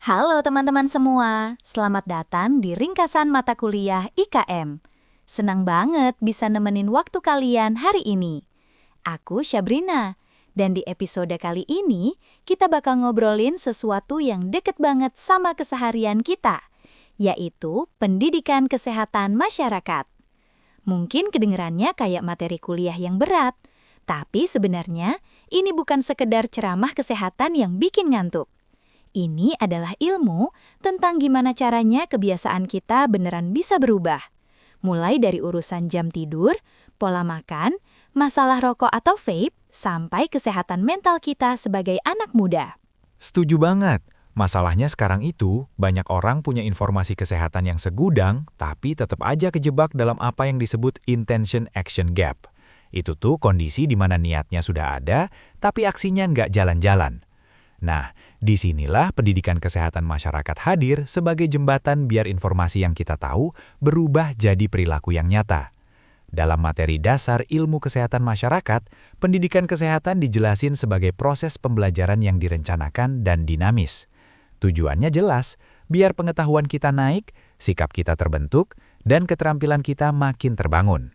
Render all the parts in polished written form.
Halo teman-teman semua, selamat datang di ringkasan mata kuliah IKM. Senang banget bisa nemenin waktu kalian hari ini. Aku Syabrina, dan di episode kali ini kita bakal ngobrolin sesuatu yang deket banget sama keseharian kita, yaitu pendidikan kesehatan masyarakat. Mungkin kedengerannya kayak materi kuliah yang berat, tapi sebenarnya ini bukan sekedar ceramah kesehatan yang bikin ngantuk. Ini adalah ilmu tentang gimana caranya kebiasaan kita beneran bisa berubah. Mulai dari urusan jam tidur, pola makan, masalah rokok atau vape, sampai kesehatan mental kita sebagai anak muda. Setuju banget. Masalahnya sekarang itu, banyak orang punya informasi kesehatan yang segudang, tapi tetap aja kejebak dalam apa yang disebut intention-action gap. Itu tuh kondisi di mana niatnya sudah ada, tapi aksinya nggak jalan-jalan. Nah, disinilah pendidikan kesehatan masyarakat hadir sebagai jembatan biar informasi yang kita tahu berubah jadi perilaku yang nyata. Dalam materi dasar ilmu kesehatan masyarakat, pendidikan kesehatan dijelasin sebagai proses pembelajaran yang direncanakan dan dinamis. Tujuannya jelas, biar pengetahuan kita naik, sikap kita terbentuk, dan keterampilan kita makin terbangun.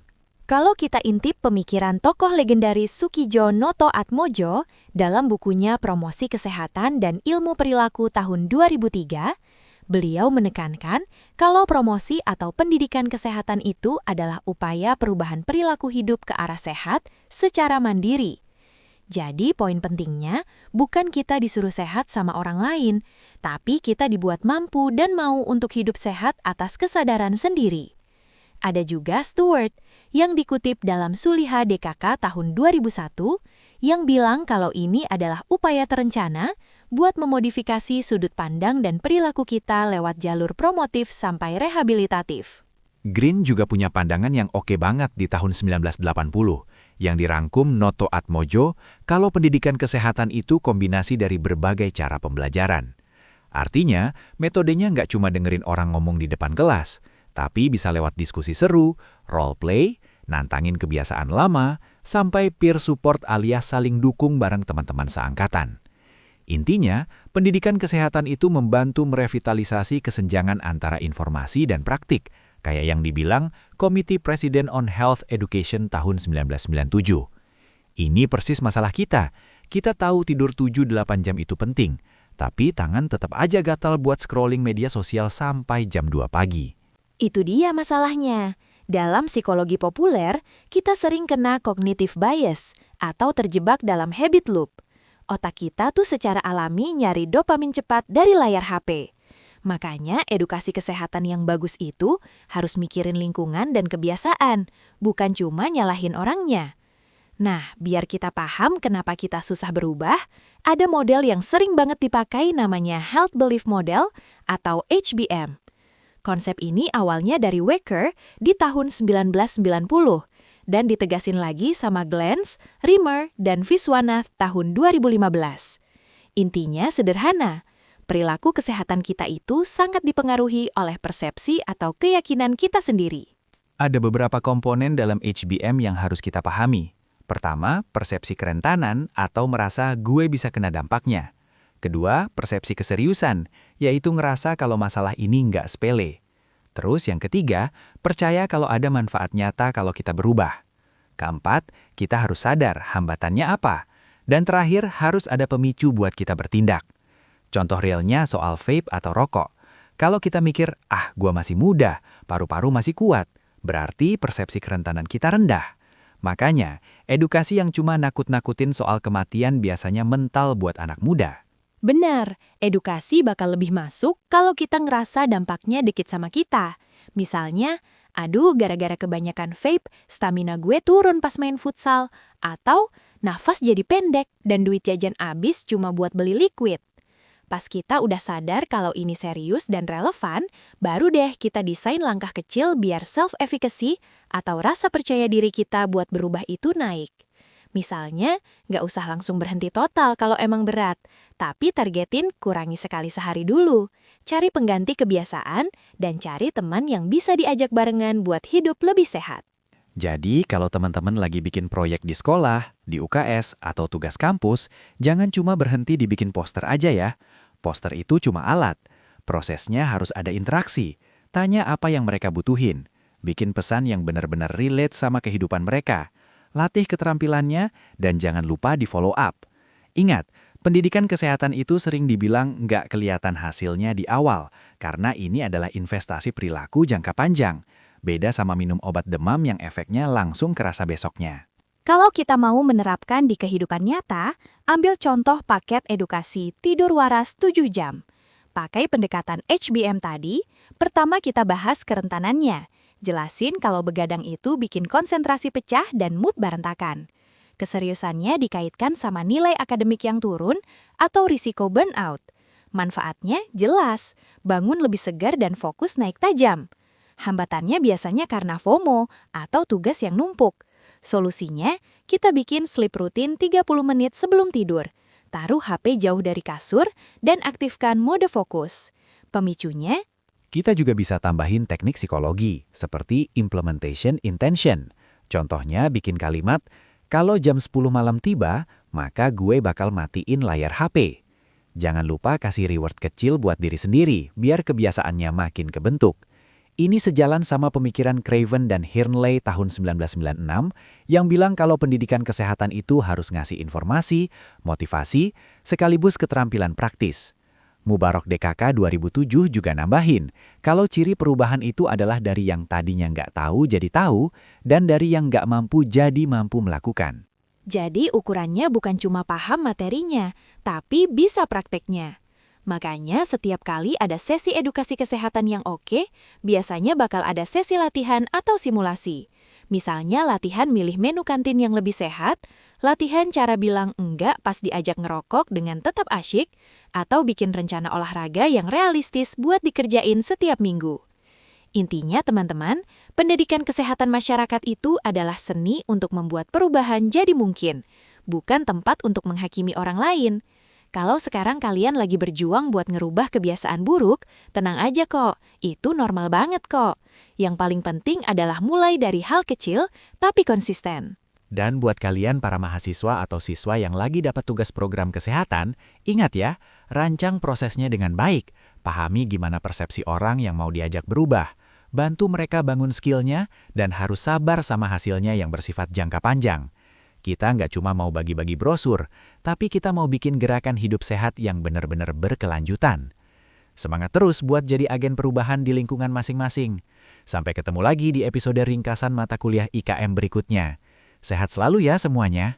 Kalau kita intip pemikiran tokoh legendaris Soekidjo Noto Atmojo dalam bukunya Promosi Kesehatan dan Ilmu Perilaku tahun 2003, beliau menekankan kalau promosi atau pendidikan kesehatan itu adalah upaya perubahan perilaku hidup ke arah sehat secara mandiri. Jadi poin pentingnya bukan kita disuruh sehat sama orang lain, tapi kita dibuat mampu dan mau untuk hidup sehat atas kesadaran sendiri. Ada juga Stewart yang dikutip dalam Suliha DKK tahun 2001 yang bilang kalau ini adalah upaya terencana buat memodifikasi sudut pandang dan perilaku kita lewat jalur promotif sampai rehabilitatif. Green juga punya pandangan yang oke banget di tahun 1980, yang dirangkum Noto Atmojo kalau pendidikan kesehatan itu kombinasi dari berbagai cara pembelajaran. Artinya, metodenya nggak cuma dengerin orang ngomong di depan kelas, tapi bisa lewat diskusi seru, role play, nantangin kebiasaan lama, sampai peer support alias saling dukung bareng teman-teman seangkatan. Intinya, pendidikan kesehatan itu membantu merevitalisasi kesenjangan antara informasi dan praktik, kayak yang dibilang Committee President on Health Education tahun 1997. Ini persis masalah kita. Kita tahu tidur 7-8 jam itu penting, tapi tangan tetap aja gatal buat scrolling media sosial sampai jam 2 pagi. Itu dia masalahnya. Dalam psikologi populer, kita sering kena cognitive bias atau terjebak dalam habit loop. Otak kita tuh secara alami nyari dopamin cepat dari layar HP. Makanya edukasi kesehatan yang bagus itu harus mikirin lingkungan dan kebiasaan, bukan cuma nyalahin orangnya. Nah, biar kita paham kenapa kita susah berubah, ada model yang sering banget dipakai namanya Health Belief Model atau HBM. Konsep ini awalnya dari Waker di tahun 1990 dan ditegasin lagi sama Glantz, Rimmer, dan Viswanath tahun 2015. Intinya sederhana, perilaku kesehatan kita itu sangat dipengaruhi oleh persepsi atau keyakinan kita sendiri. Ada beberapa komponen dalam HBM yang harus kita pahami. Pertama, persepsi kerentanan atau merasa gue bisa kena dampaknya. Kedua, persepsi keseriusan, yaitu ngerasa kalau masalah ini nggak sepele. Terus yang ketiga, percaya kalau ada manfaat nyata kalau kita berubah. Keempat, kita harus sadar hambatannya apa. Dan terakhir, harus ada pemicu buat kita bertindak. Contoh realnya soal vape atau rokok. Kalau kita mikir, gua masih muda, paru-paru masih kuat, berarti persepsi kerentanan kita rendah. Makanya, edukasi yang cuma nakut-nakutin soal kematian biasanya mental buat anak muda. Benar, edukasi bakal lebih masuk kalau kita ngerasa dampaknya dikit sama kita. Misalnya, gara-gara kebanyakan vape, stamina gue turun pas main futsal. Atau, nafas jadi pendek dan duit jajan habis cuma buat beli liquid. Pas kita udah sadar kalau ini serius dan relevan, baru deh kita desain langkah kecil biar self-efficacy atau rasa percaya diri kita buat berubah itu naik. Misalnya, nggak usah langsung berhenti total kalau emang berat, tapi targetin kurangi sekali sehari dulu. Cari pengganti kebiasaan, dan cari teman yang bisa diajak barengan buat hidup lebih sehat. Jadi, kalau teman-teman lagi bikin proyek di sekolah, di UKS, atau tugas kampus, jangan cuma berhenti dibikin poster aja ya. Poster itu cuma alat. Prosesnya harus ada interaksi. Tanya apa yang mereka butuhin. Bikin pesan yang benar-benar relate sama kehidupan mereka. Latih keterampilannya dan jangan lupa di follow up. Ingat, pendidikan kesehatan itu sering dibilang nggak kelihatan hasilnya di awal, karena ini adalah investasi perilaku jangka panjang. Beda sama minum obat demam yang efeknya langsung kerasa besoknya. Kalau kita mau menerapkan di kehidupan nyata, ambil contoh paket edukasi tidur waras 7 jam. Pakai pendekatan HBM tadi, pertama kita bahas kerentanannya. Jelasin kalau begadang itu bikin konsentrasi pecah dan mood berantakan. Keseriusannya dikaitkan sama nilai akademik yang turun atau risiko burnout. Manfaatnya jelas, bangun lebih segar dan fokus naik tajam. Hambatannya biasanya karena FOMO atau tugas yang numpuk. Solusinya, kita bikin sleep rutin 30 menit sebelum tidur. Taruh HP jauh dari kasur dan aktifkan mode fokus. Pemicunya, Kita juga bisa tambahin teknik psikologi, seperti implementation intention. Contohnya bikin kalimat, kalau jam 10 malam tiba, maka gue bakal matiin layar HP. Jangan lupa kasih reward kecil buat diri sendiri, biar kebiasaannya makin kebentuk. Ini sejalan sama pemikiran Craven dan Hernley tahun 1996 yang bilang kalau pendidikan kesehatan itu harus ngasih informasi, motivasi, sekaligus keterampilan praktis. Mubarak DKK 2007 juga nambahin, kalau ciri perubahan itu adalah dari yang tadinya nggak tahu jadi tahu, dan dari yang nggak mampu jadi mampu melakukan. jadi ukurannya bukan cuma paham materinya, tapi bisa prakteknya. Makanya setiap kali ada sesi edukasi kesehatan yang oke, biasanya bakal ada sesi latihan atau simulasi. Misalnya latihan milih menu kantin yang lebih sehat, latihan cara bilang enggak pas diajak ngerokok dengan tetap asyik, atau bikin rencana olahraga yang realistis buat dikerjain setiap minggu. Intinya teman-teman, pendidikan kesehatan masyarakat itu adalah seni untuk membuat perubahan jadi mungkin, bukan tempat untuk menghakimi orang lain. Kalau sekarang kalian lagi berjuang buat ngerubah kebiasaan buruk, tenang aja kok, itu normal banget kok. Yang paling penting adalah mulai dari hal kecil, tapi konsisten. Dan buat kalian para mahasiswa atau siswa yang lagi dapat tugas program kesehatan, ingat ya, rancang prosesnya dengan baik, pahami gimana persepsi orang yang mau diajak berubah, bantu mereka bangun skillnya, dan harus sabar sama hasilnya yang bersifat jangka panjang. Kita nggak cuma mau bagi-bagi brosur, tapi kita mau bikin gerakan hidup sehat yang benar-benar berkelanjutan. Semangat terus buat jadi agen perubahan di lingkungan masing-masing. Sampai ketemu lagi di episode ringkasan mata kuliah IKM berikutnya. Sehat selalu ya semuanya.